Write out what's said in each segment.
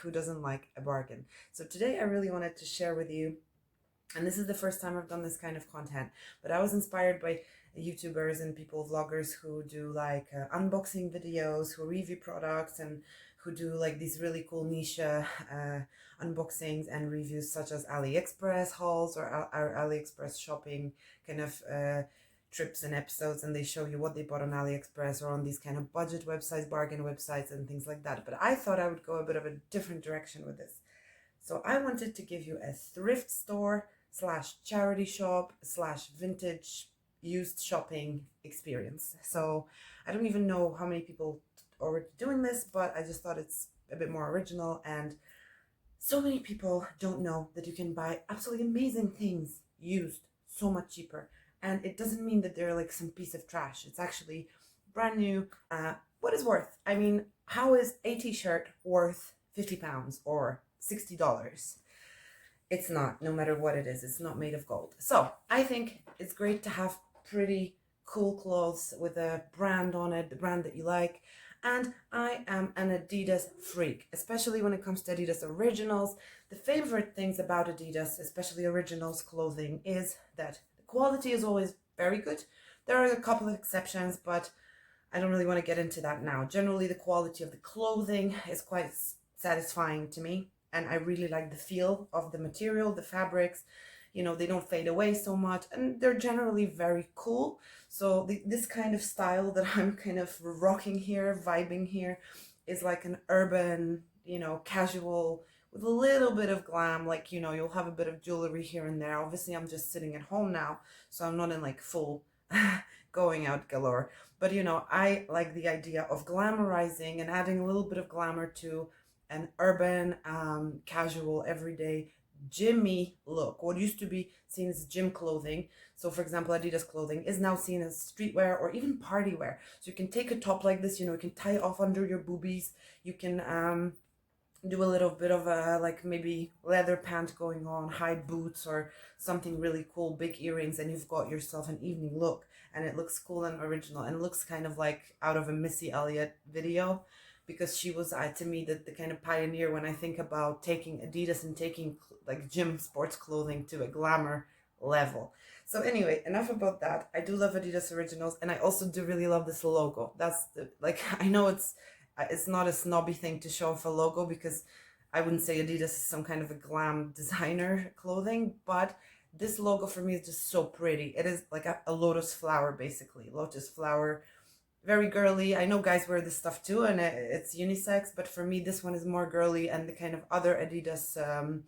who doesn't like a bargain? So today I really wanted to share with you, and this is the first time I've done this kind of content, but I was inspired by YouTubers and people, vloggers who do like unboxing videos, who review products, and who do like these really cool niche unboxings and reviews, such as AliExpress hauls or AliExpress shopping kind of trips and episodes, and they show you what they bought on AliExpress or on these kind of budget websites, bargain websites, and things like that. But I thought I would go a bit of a different direction with this. So I wanted to give you a thrift store slash charity shop slash vintage used shopping experience. So I don't even know how many people are already doing this, but I just thought it's a bit more original, and so many people don't know that you can buy absolutely amazing things used so much cheaper. And it doesn't mean that they're like some piece of trash. It's actually brand new. What is worth? I mean, how is a t-shirt worth £50 or $60? It's not, no matter what it is. It's not made of gold. So I think it's great to have pretty cool clothes with a brand on it, the brand that you like. And I am an Adidas freak, especially when it comes to Adidas Originals. The favorite things about Adidas, especially Originals clothing, is that the quality is always very good. There are a couple of exceptions, but I don't really want to get into that now. Generally, the quality of the clothing is quite satisfying to me, and I really like the feel of the material, the fabrics. You know, they don't fade away so much, and they're generally very cool. So this kind of style that I'm kind of rocking here, vibing here, is like an urban, casual with a little bit of glam. Like, you'll have a bit of jewelry here and there. Obviously, I'm just sitting at home now, so I'm not in like full going out galore. But, I like the idea of glamorizing and adding a little bit of glamour to an urban, casual, everyday gymmy look. What used to be seen as gym clothing, so for example Adidas clothing, is now seen as streetwear or even party wear. So you can take a top like this, you can tie it off under your boobies. You can do a little bit of a like maybe leather pant going on, high boots or something really cool, big earrings, and you've got yourself an evening look, and it looks cool and original and looks kind of like out of a Missy Elliott video, because she was, to me, the kind of pioneer when I think about taking Adidas and taking like gym sports clothing to a glamour level. So anyway, enough about that. I do love Adidas Originals, and I also do really love this logo. That's I know it's not a snobby thing to show off a logo, because I wouldn't say Adidas is some kind of a glam designer clothing, but this logo for me is just so pretty. It is like a lotus flower, basically. Lotus flower, very girly. I know guys wear this stuff too, and it's unisex, but for me this one is more girly. And the kind of other Adidas,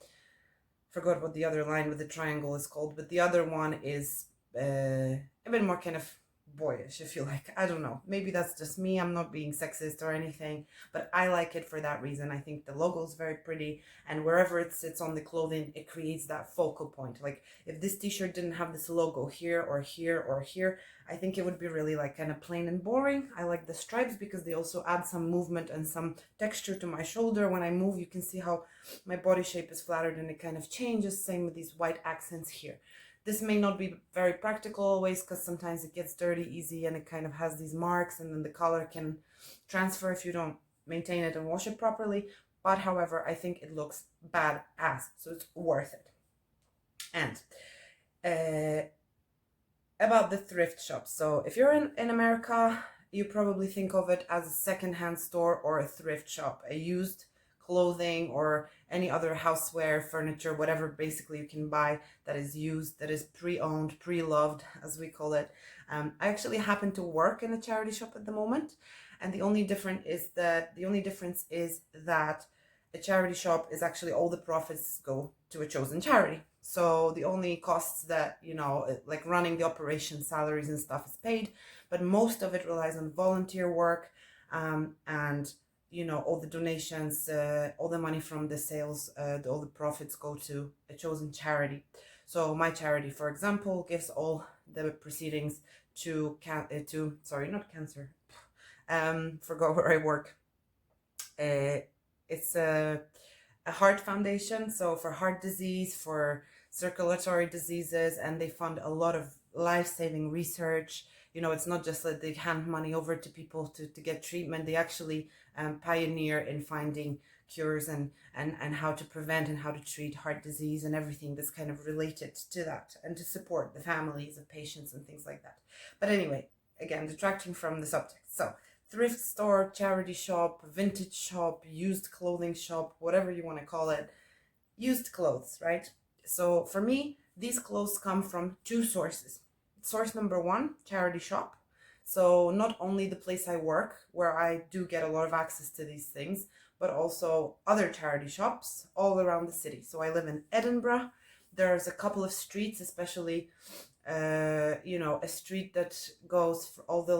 forgot what the other line with the triangle is called, but the other one is a bit more kind of boyish, if you like. I don't know, maybe that's just me. I'm not being sexist or anything, but I like it for that reason. I think the logo is very pretty, and wherever it sits on the clothing, it creates that focal point. Like if this t-shirt didn't have this logo here or here or here, I think it would be really like kind of plain and boring. I like the stripes because they also add some movement and some texture to my shoulder. When I move, you can see how my body shape is flattered and it kind of changes. Same with these white accents here. This may not be very practical always, because sometimes it gets dirty easy and it kind of has these marks, and then the color can transfer if you don't maintain it and wash it properly. But however, I think it looks badass, so it's worth it. And about the thrift shop. So if you're in America, you probably think of it as a secondhand store or a thrift shop, a used clothing or any other houseware, furniture, whatever basically you can buy that is used, that is pre-owned, pre-loved, as we call it. I actually happen to work in a charity shop at the moment, and the only difference is that a charity shop is actually all the profits go to a chosen charity. So the only costs that, like running the operation, salaries and stuff is paid, but most of it relies on volunteer work, and all the donations, all the money from the sales, all the profits go to a chosen charity. So my charity, for example, gives all the proceedings to not cancer. Forgot where I work. It's a heart foundation, so for heart disease, for circulatory diseases, and they fund a lot of life-saving research. It's not just that they hand money over to people to get treatment. They actually pioneer in finding cures and how to prevent and how to treat heart disease and everything that's kind of related to that, and to support the families of patients and things like that. But anyway, again, detracting from the subject. So thrift store, charity shop, vintage shop, used clothing shop, whatever you want to call it, used clothes, right? So for me, these clothes come from two sources. Source number one, charity shop. So not only the place I work, where I do get a lot of access to these things, but also other charity shops all around the city. So I live in Edinburgh. There's a couple of streets, especially, a street that goes for all the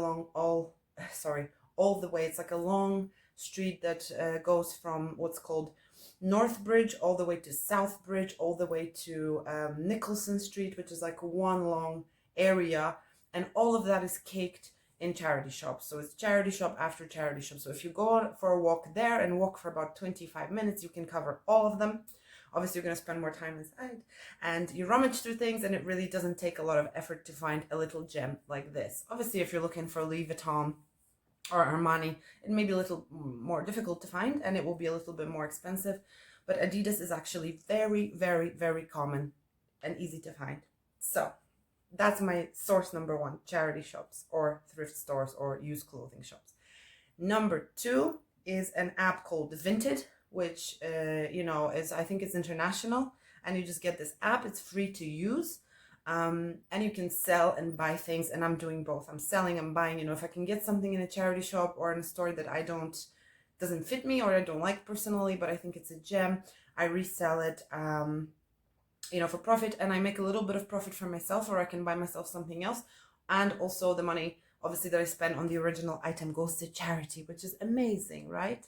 way. It's like a long street that goes from what's called North Bridge all the way to South Bridge, all the way to Nicholson Street, which is like one long area, and all of that is caked in charity shops. So it's charity shop after charity shop. So if you go for a walk there and walk for about 25 minutes, you can cover all of them. Obviously, you're going to spend more time inside, and you rummage through things, and it really doesn't take a lot of effort to find a little gem like this. Obviously, if you're looking for Louis Vuitton or Armani, it may be a little more difficult to find, and it will be a little bit more expensive. But Adidas is actually very, very, very common and easy to find. So that's my source number one, charity shops or thrift stores or used clothing shops. Number two is an app called Vinted, which, is, I think it's international, and you just get this app. It's free to use. And you can sell and buy things, and I'm doing both. I'm selling, I'm buying. If I can get something in a charity shop or in a store that doesn't fit me or I don't like personally, but I think it's a gem, I resell it, for profit, and I make a little bit of profit for myself, or I can buy myself something else. And also the money, obviously, that I spend on the original item goes to charity, which is amazing, right?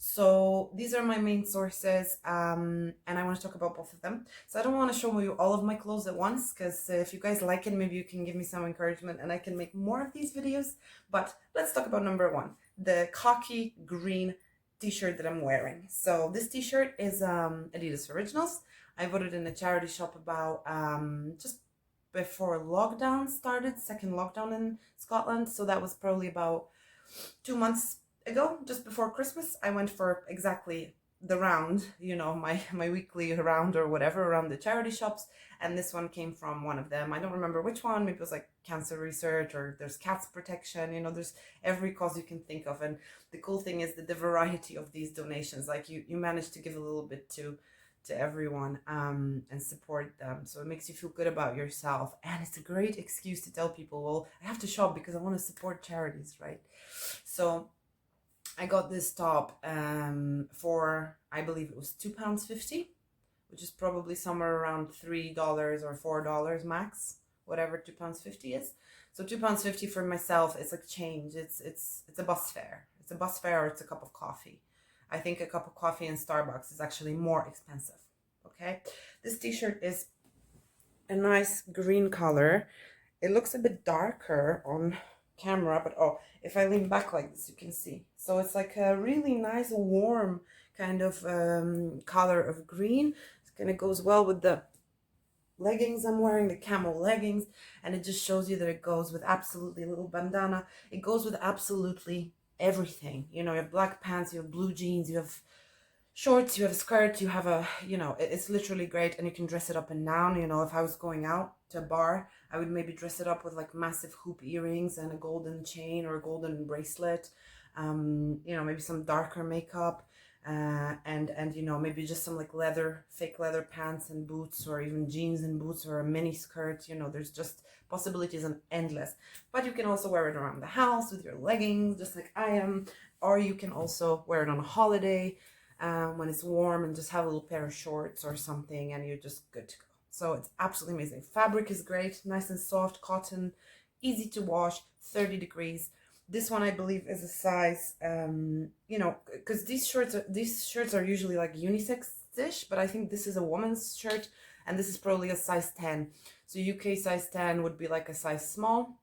So these are my main sources, and I want to talk about both of them. So I don't want to show you all of my clothes at once, because if you guys like it, maybe you can give me some encouragement and I can make more of these videos. But let's talk about number one, the khaki green t-shirt that I'm wearing. So this t-shirt is Adidas Originals. I bought it in a charity shop about just before lockdown started, second lockdown in Scotland. So that was probably about 2 months ago, just before Christmas. I went for exactly the round, my weekly round or whatever around the charity shops, and this one came from one of them. I don't remember which one. Maybe it was like cancer research, or there's cats protection. There's every cause you can think of. And the cool thing is that the variety of these donations, like you manage to give a little bit to everyone, and support them. So it makes you feel good about yourself, and it's a great excuse to tell people, well, I have to shop because I want to support charities, right? So I got this top for, I believe it was £2.50, which is probably somewhere around $3 or $4 max, whatever £2.50 is. So £2.50 for myself is like change. It's a bus fare. It's a bus fare, or it's a cup of coffee. I think a cup of coffee in Starbucks is actually more expensive. Okay, this t-shirt is a nice green color. It looks a bit darker on camera, but if I lean back like this, you can see. So it's like a really nice warm kind of color of green. It kind of goes well with the leggings I'm wearing, the camel leggings, and it just shows you that it goes with absolutely, a little bandana, it goes with absolutely everything. You have black pants, you have blue jeans, you have shorts, you have a skirt, you have it's literally great, and you can dress it up and down. If I was going out to a bar, I would maybe dress it up with like massive hoop earrings and a golden chain or a golden bracelet, maybe some darker makeup, and maybe just some like fake leather pants and boots, or even jeans and boots, or a mini skirt. There's just possibilities and endless. But you can also wear it around the house with your leggings, just like I am, or you can also wear it on a holiday when it's warm, and just have a little pair of shorts or something, and you're just good to go. So it's absolutely amazing. Fabric is great, nice and soft, cotton, easy to wash, 30 degrees. This one I believe is a size, because these shirts are usually like unisex-ish, but I think this is a woman's shirt, and this is probably a size 10. So UK size 10 would be like a size small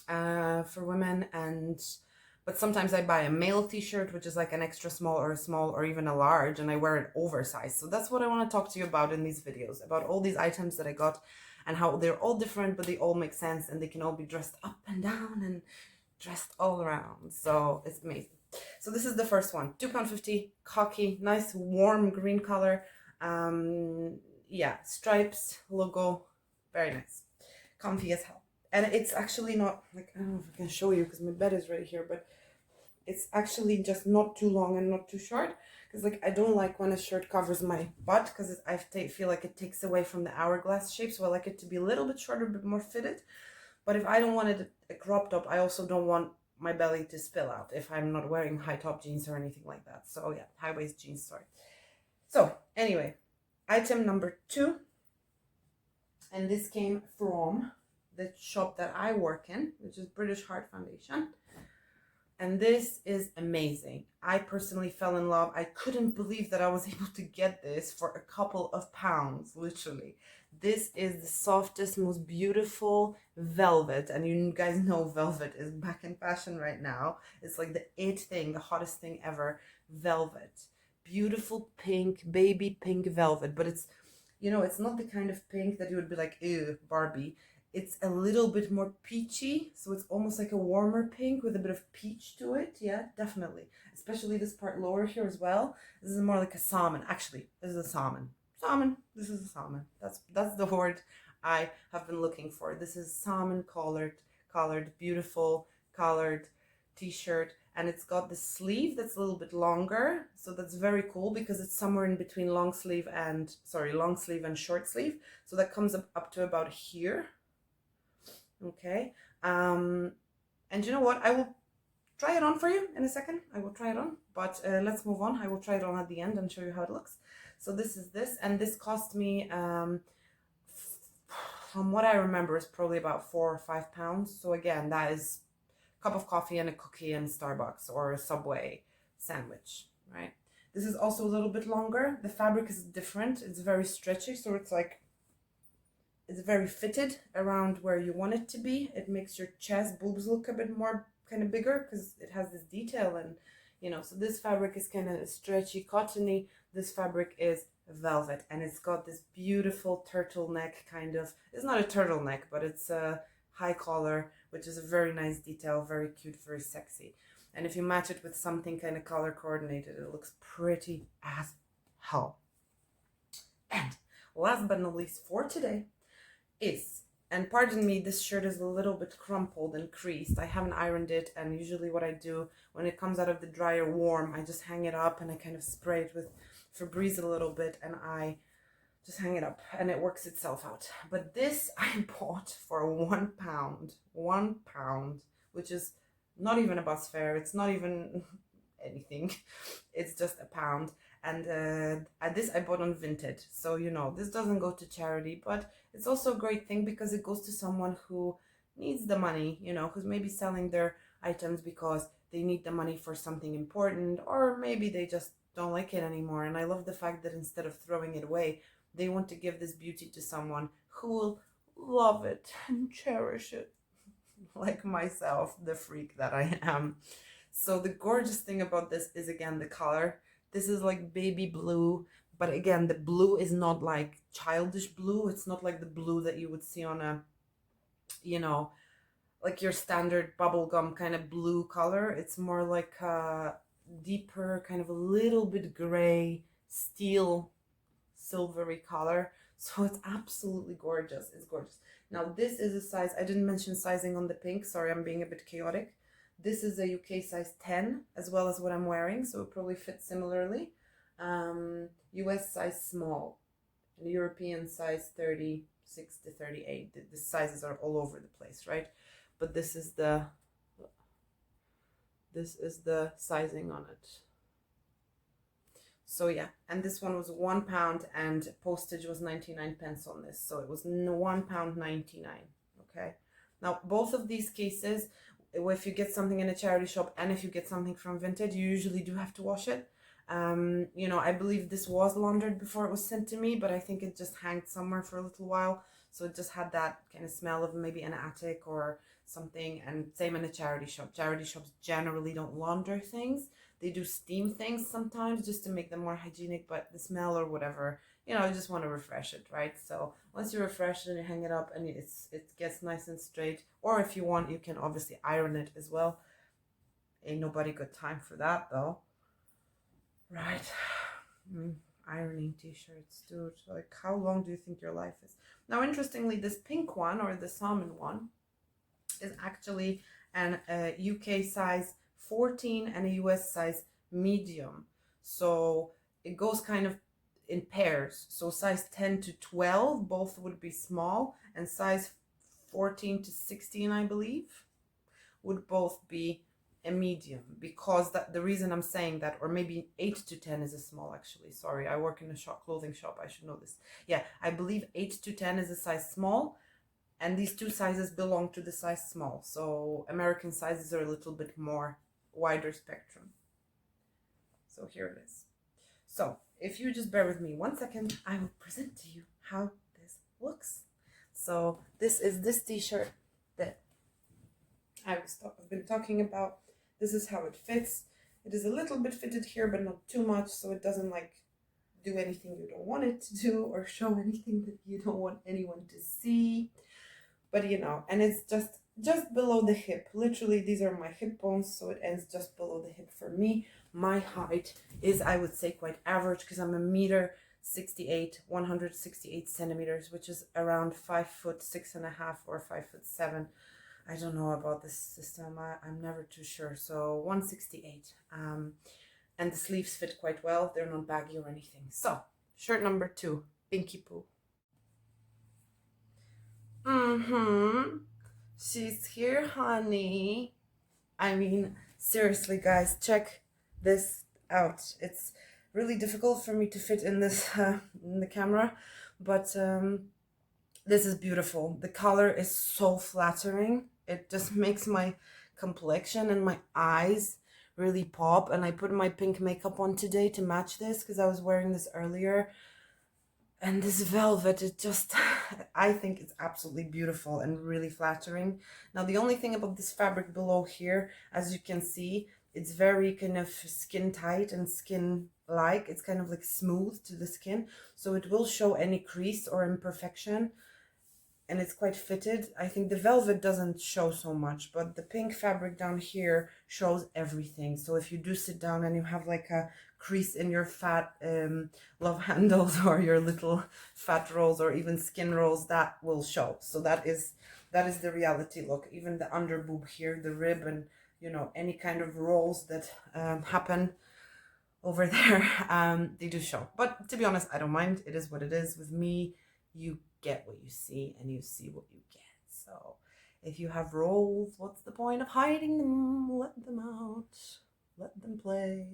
for women, but sometimes I buy a male t-shirt, which is like an extra small or a small or even a large, and I wear it oversized. So that's what I want to talk to you about in these videos, about all these items that I got and how they're all different, but they all make sense, and they can all be dressed up and down and dressed all around. So it's amazing. So this is the first one, £2.50, khaki, nice warm green color. Yeah, stripes, logo, very nice, comfy as hell. And it's actually not like, I don't know if I can show you because my bed is right here, but it's actually just not too long and not too short, because like I don't like when a shirt covers my butt, because I feel like it takes away from the hourglass shape. So I like it to be a little bit shorter, but more fitted. But if I don't want it a crop top, I also don't want my belly to spill out if I'm not wearing high top jeans or anything like that. So yeah, high waist jeans, sorry. So anyway, item number 2, and this came from the shop that I work in, which is British Heart Foundation. And this is amazing. I personally fell in love. I couldn't believe that I was able to get this for a couple of pounds, literally. This is the softest, most beautiful velvet. And you guys know velvet is back in fashion right now. It's like the it thing, the hottest thing ever. Velvet. Beautiful pink, baby pink velvet. But it's, you know, it's not the kind of pink that you would be like, ew, Barbie. It's a little bit more peachy, so it's almost like a warmer pink with a bit of peach to it. Yeah, definitely. Especially this part lower here as well. This is more like a salmon. Actually, this is a salmon. Salmon. This is a salmon. That's the word I have been looking for. This is salmon collared, beautiful collared t-shirt, and it's got the sleeve that's a little bit longer, so that's very cool because it's somewhere in between long sleeve and short sleeve. So that comes up to about here. Okay, and you know what, I will try it on for you in a second. I will try it on, but let's move on. I will try it on at the end and show you how it looks. So this is this, and this cost me from what I remember is probably about £4 or £5. So again, that is a cup of coffee and a cookie in Starbucks or a Subway sandwich, right? This is also a little bit longer. The fabric is different. It's very stretchy, so it's like, it's very fitted around where you want it to be. It makes your chest, boobs look a bit more kind of bigger because it has this detail, and you know, so this fabric is kind of stretchy, cottony. This fabric is velvet, and it's got this beautiful turtleneck kind of, it's not a turtleneck, but it's a high collar, which is a very nice detail, very cute, very sexy. And if you match it with something kind of color coordinated, it looks pretty as hell. And last but not least for today is, and pardon me, this shirt is a little bit crumpled and creased. I haven't ironed it, and usually what I do when it comes out of the dryer warm, I just hang it up and I kind of spray it with Febreze a little bit, and I just hang it up and it works itself out. But this I bought for £1, which is not even a bus fare. It's not even anything. It's just £1. And this I bought on Vinted. So, you know, this doesn't go to charity, but it's also a great thing because it goes to someone who needs the money, you know, who's maybe selling their items because they need the money for something important, or maybe they just don't like it anymore. And I love the fact that instead of throwing it away, they want to give this beauty to someone who will love it and cherish it, like myself, the freak that I am. So the gorgeous thing about this is, again, the color. This is like baby blue, but again, the blue is not like childish blue. It's not like the blue that you would see on a, you know, like your standard bubblegum kind of blue color. It's more like a deeper, kind of a little bit gray, steel, silvery color. So it's absolutely gorgeous. It's gorgeous. Now this is a size, I didn't mention sizing on the pink. Sorry, I'm being a bit chaotic. This is a UK size 10, as well as what I'm wearing, so it probably fits similarly. US size small, and European size 36 to 38. The sizes are all over the place, right? But this is the sizing on it. So yeah, and this one was £1, and postage was 99 pence on this, so it was £1.99. Okay, now both of these cases, if you get something in a charity shop and if you get something from Vinted, you usually do have to wash it. You know, I believe this was laundered before it was sent to me, but I think it just hanged somewhere for a little while, so it just had that kind of smell of maybe an attic or something. And same in a charity shop. Charity shops generally don't launder things. They do steam things sometimes just to make them more hygienic, but the smell or whatever, you know, you just want to refresh it, right? So once you refresh it and you hang it up and it gets nice and straight, or if you want, you can obviously iron it as well. Ain't nobody got time for that though. Right. Ironing t-shirts, dude. Like, how long do you think your life is? Now, interestingly, this pink one, or the salmon one, is actually an UK size 14 and a US size medium. So it goes kind of in pairs. So size 10 to 12, both would be small, and size 14 to 16, I believe, would both be a medium, because that the reason I'm saying that, or maybe 8 to 10 is a small, actually. Sorry, I work in a clothing shop, I should know this. Yeah, I believe 8 to 10 is a size small, and these two sizes belong to the size small. So American sizes are a little bit more wider spectrum. So here it is. So if you just bear with me 1 second, I will present to you how this looks. So this is this t-shirt that I've been talking about. This is how it fits. It is a little bit fitted here, but not too much, so it doesn't like do anything you don't want it to do, or show anything that you don't want anyone to see. But you know, and it's just below the hip. Literally, these are my hip bones, so it ends just below the hip for me. My height is, I would say, quite average, because I'm 1.68 m, 168 centimeters, which is around 5'6.5" or 5'7". I don't know about this system. I'm never too sure. So 168. And the sleeves fit quite well. They're not baggy or anything. So shirt number 2, Pinky Poo. She's here, honey. I mean, seriously, guys, check this out. It's really difficult for me to fit in this in the camera, but this is beautiful. The color is so flattering. It just makes my complexion and my eyes really pop. And I put my pink makeup on today to match this, because I was wearing this earlier. And this velvet, it just, I think it's absolutely beautiful and really flattering. Now, the only thing about this fabric below here, as you can see, it's very kind of skin tight and skin like. It's kind of like smooth to the skin, so it will show any crease or imperfection. And it's quite fitted. I think the velvet doesn't show so much, but the pink fabric down here shows everything. So if you do sit down and you have like a crease in your fat love handles, or your little fat rolls, or even skin rolls, that will show. So that is the reality look. Even the under boob here, the rib, and you know, any kind of rolls that happen over there, they do show. But to be honest, I don't mind. It is what it is. With me, you get what you see, and you see what you get. So if you have rolls, what's the point of hiding them? Let them out, let them play.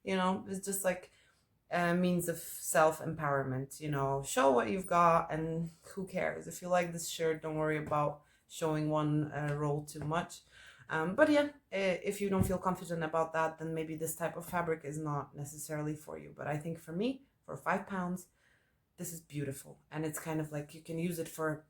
You know, it's just like a means of self-empowerment. You know, show what you've got, and who cares? If you like this shirt, don't worry about showing one roll too much. But yeah, if you don't feel confident about that, then maybe this type of fabric is not necessarily for you. But I think for me, for £5, this is beautiful. And it's kind of like, you can use it for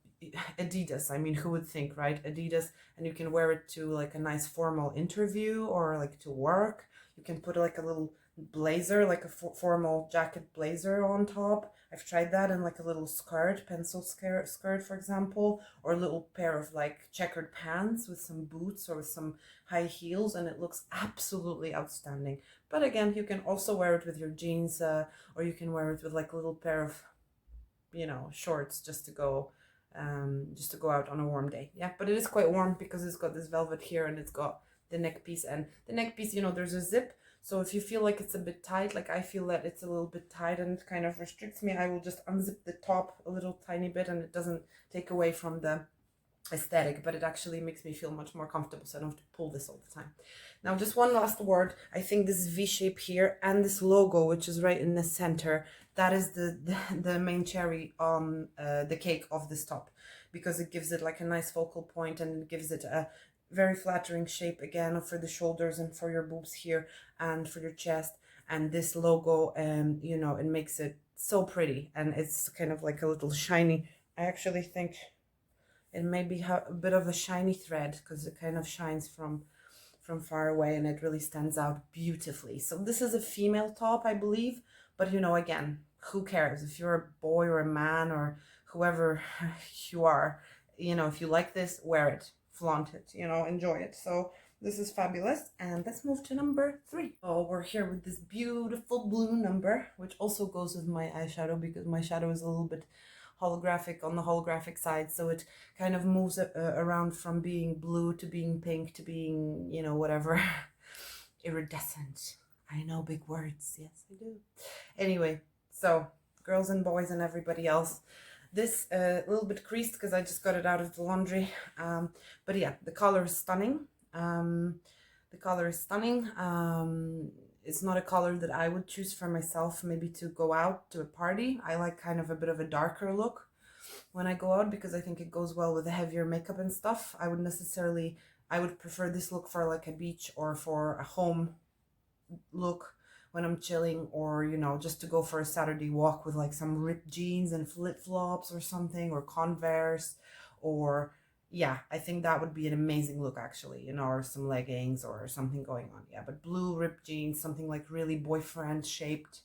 Adidas. I mean, who would think, right? Adidas, and you can wear it to like a nice formal interview, or like to work. You can put like a little blazer, like a formal jacket blazer on top. I've tried that, and like a little skirt, pencil skirt, for example, or a little pair of like checkered pants with some boots or with some high heels, and it looks absolutely outstanding. But again, you can also wear it with your jeans, or you can wear it with like a little pair of, you know, shorts, just to go out on a warm day. Yeah, but it is quite warm because it's got this velvet here, and it's got the neck piece, and the neck piece, you know, there's a zip. So if you feel like it's a bit tight, like I feel that it's a little bit tight and it kind of restricts me, I will just unzip the top a little tiny bit, and it doesn't take away from the aesthetic, but it actually makes me feel much more comfortable, so I don't have to pull this all the time. Now, just one last word. I think this V shape here and this logo, which is right in the center, that is the main cherry on the cake of this top, because it gives it like a nice focal point, and it gives it a very flattering shape, again, for the shoulders and for your boobs here and for your chest. And this logo, you know, it makes it so pretty, and it's kind of like a little shiny. I actually think it may be a bit of a shiny thread, because it kind of shines from far away, and it really stands out beautifully. So this is a female top, I believe, but you know, again, who cares? If you're a boy or a man or whoever you are, you know, if you like this, wear it, flaunt it, you know, enjoy it. So This is fabulous. And let's move to number 3. Oh, we're here with this beautiful blue number, which also goes with my eyeshadow because my shadow is a little bit holographic on the holographic side. So it kind of moves around from being blue to being pink to being, you know, whatever, iridescent. I know, big words. Yes, I do. Anyway, so girls and boys and everybody else. This a little bit creased because I just got it out of the laundry. But yeah, the color is stunning. The color is stunning. It's not a color that I would choose for myself, maybe to go out to a party. I like kind of a bit of a darker look when I go out because I think it goes well with the heavier makeup and stuff. I would prefer this look for like a beach or for a home look when I'm chilling, or you know, just to go for a Saturday walk with like some ripped jeans and flip-flops or something, or Converse, or yeah, I think that would be an amazing look actually, you know, or some leggings or something going on. Yeah, but blue ripped jeans, something like really boyfriend shaped.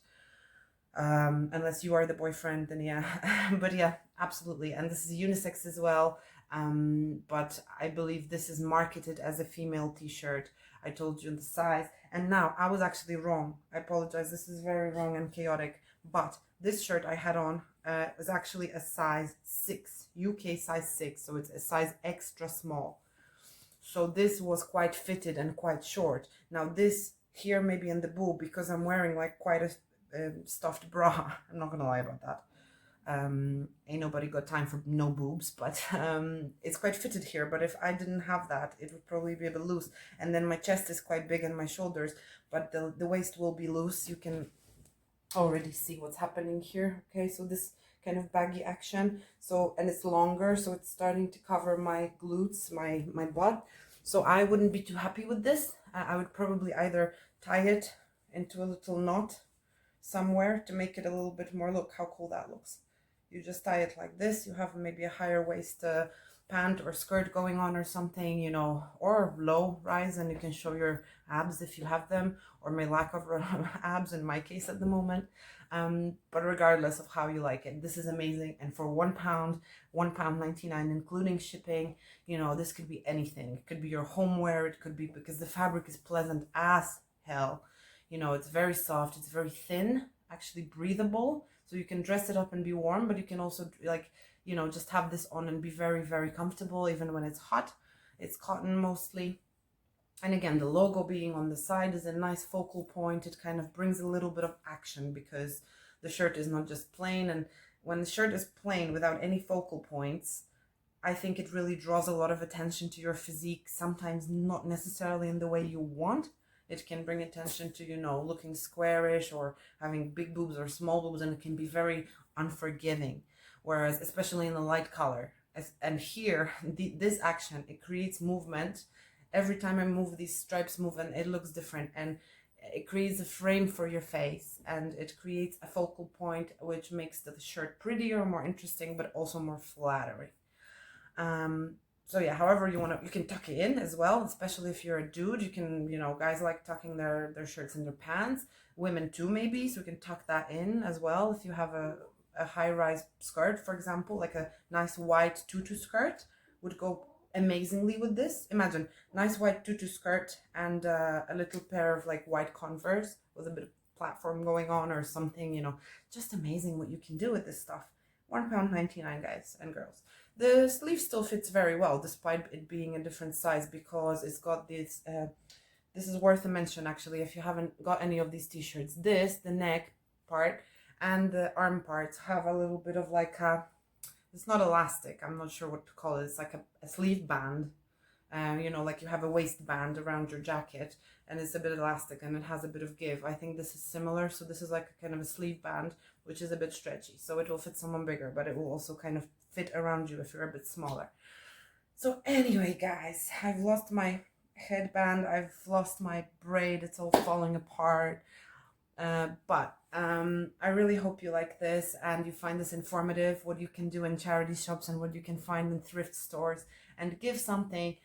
Unless you are the boyfriend, then yeah. But yeah, absolutely. And this is unisex as well. But I believe this is marketed as a female t-shirt. I told you the size, and now I was actually wrong. I apologize. This is very wrong and chaotic. But this shirt I had on was actually a size 6, UK size 6. So it's a size extra small. So this was quite fitted and quite short. Now this here maybe in the boob, because I'm wearing like quite a stuffed bra. I'm not gonna lie about that. Ain't nobody got time for no boobs, but it's quite fitted here. But if I didn't have that, it would probably be a bit loose. And then my chest is quite big and my shoulders, but the waist will be loose. You can already see what's happening here. Okay, so this kind of baggy action. So, and it's longer, so it's starting to cover my glutes, my butt. So I wouldn't be too happy with this. I would probably either tie it into a little knot somewhere to make it a little bit more, look how cool that looks. You just tie it like this. You have maybe a higher waist pant or skirt going on or something, you know, or low rise, and you can show your abs if you have them, or my lack of abs in my case at the moment. But regardless of how you like it, this is amazing. And for £1, £1.99 including shipping, you know, this could be anything. It could be your homeware. It could be, because the fabric is pleasant as hell. You know, it's very soft, it's very thin, actually breathable. So you can dress it up and be warm, but you can also, like, you know, just have this on and be very, very comfortable even when it's hot. It's cotton mostly. And again, the logo being on the side is a nice focal point. It kind of brings a little bit of action because the shirt is not just plain. And when the shirt is plain without any focal points, I think it really draws a lot of attention to your physique, sometimes not necessarily in the way you want. It can bring attention to, you know, looking squarish or having big boobs or small boobs, and it can be very unforgiving. Whereas, especially in the light color, and here, this action, it creates movement. Every time I move, these stripes move and it looks different, and it creates a frame for your face, and it creates a focal point, which makes the shirt prettier, more interesting, but also more flattering. So yeah, however you want to, you can tuck it in as well, especially if you're a dude. You can, you know, guys like tucking their shirts in their pants, women too maybe, so you can tuck that in as well. If you have a high-rise skirt, for example, like a nice white tutu skirt would go amazingly with this. Imagine nice white tutu skirt and a little pair of like white Converse with a bit of platform going on or something, you know, just amazing what you can do with this stuff. £1.99, guys and girls. The sleeve still fits very well despite it being a different size, because it's got this, this is worth a mention actually if you haven't got any of these t-shirts. The neck part and the arm parts have a little bit of like a, it's not elastic, I'm not sure what to call it, it's like a sleeve band. You know, like you have a waistband around your jacket and it's a bit elastic and it has a bit of give. I think this is similar. So this is like a kind of a sleeve band, which is a bit stretchy. So it will fit someone bigger, but it will also kind of fit around you if you're a bit smaller. So anyway, guys, I've lost my headband. I've lost my braid. It's all falling apart. But I really hope you like this and you find this informative, what you can do in charity shops and what you can find in thrift stores, and give something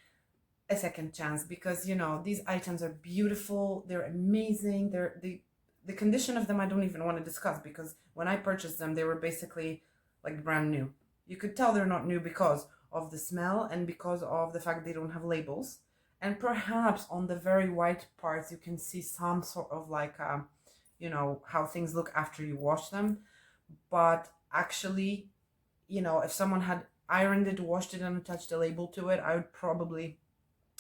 a second chance, because you know these items are beautiful, they're amazing, the condition of them I don't even want to discuss, because when I purchased them they were basically like brand new. You could tell they're not new because of the smell and because of the fact they don't have labels, And perhaps on the very white parts you can see some sort of like you know, how things look after you wash them. But actually, you know, if someone had ironed it, washed it, and attached a label to it, I would probably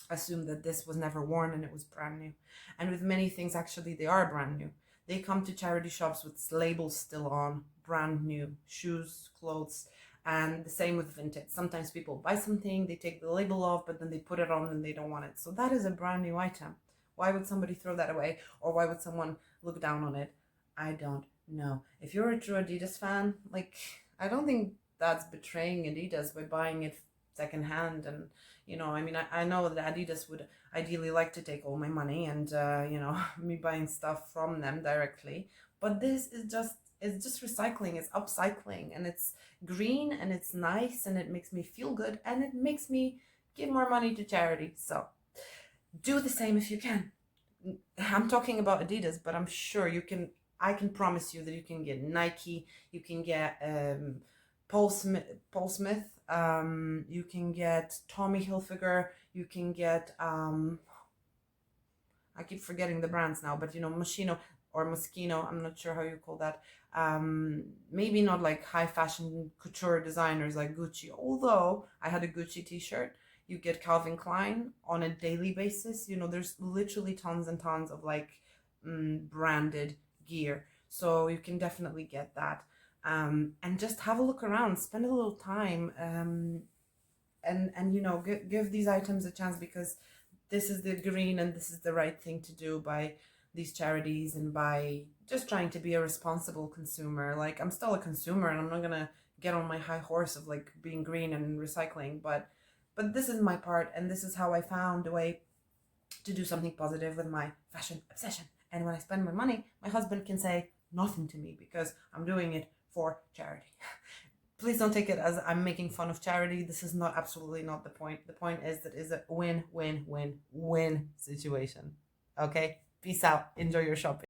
assume that this was never worn and it was brand new. And with many things, actually, they are brand new. They come to charity shops with labels still on, brand new shoes, clothes, and the same with vintage. Sometimes people buy something, they take the label off, but then they put it on and they don't want it. So that is a brand new item. Why would somebody throw that away, or why would someone look down on it? I don't know. If you're a true Adidas fan, like, I don't think that's betraying Adidas by buying it secondhand. And you know, I mean, I know that Adidas would ideally like to take all my money and you know, me buying stuff from them directly, but this is just, it's just recycling, it's upcycling, and it's green and it's nice and it makes me feel good and it makes me give more money to charity. So do the same if you can. I'm talking about Adidas, but I'm sure you can, I can promise you that you can get Nike, you can get Paul Smith, you can get Tommy Hilfiger, you can get I keep forgetting the brands now, but you know, Moschino or Moschino, I'm not sure how you call that. Maybe not like high fashion couture designers like Gucci, although I had a Gucci t-shirt. You get Calvin Klein on a daily basis. You know, there's literally tons and tons of like branded gear. So you can definitely get that. And just have a look around, spend a little time, and you know, give these items a chance, because this is the green and this is the right thing to do by these charities and by just trying to be a responsible consumer. Like, I'm still a consumer and I'm not gonna get on my high horse of like being green and recycling, but this is my part, and this is how I found a way to do something positive with my fashion obsession. And when I spend my money, my husband can say nothing to me because I'm doing it for charity. Please don't take it as I'm making fun of charity. This is not, absolutely not the point. The point is that it's a win-win-win-win situation. Okay? Peace out. Enjoy your shopping.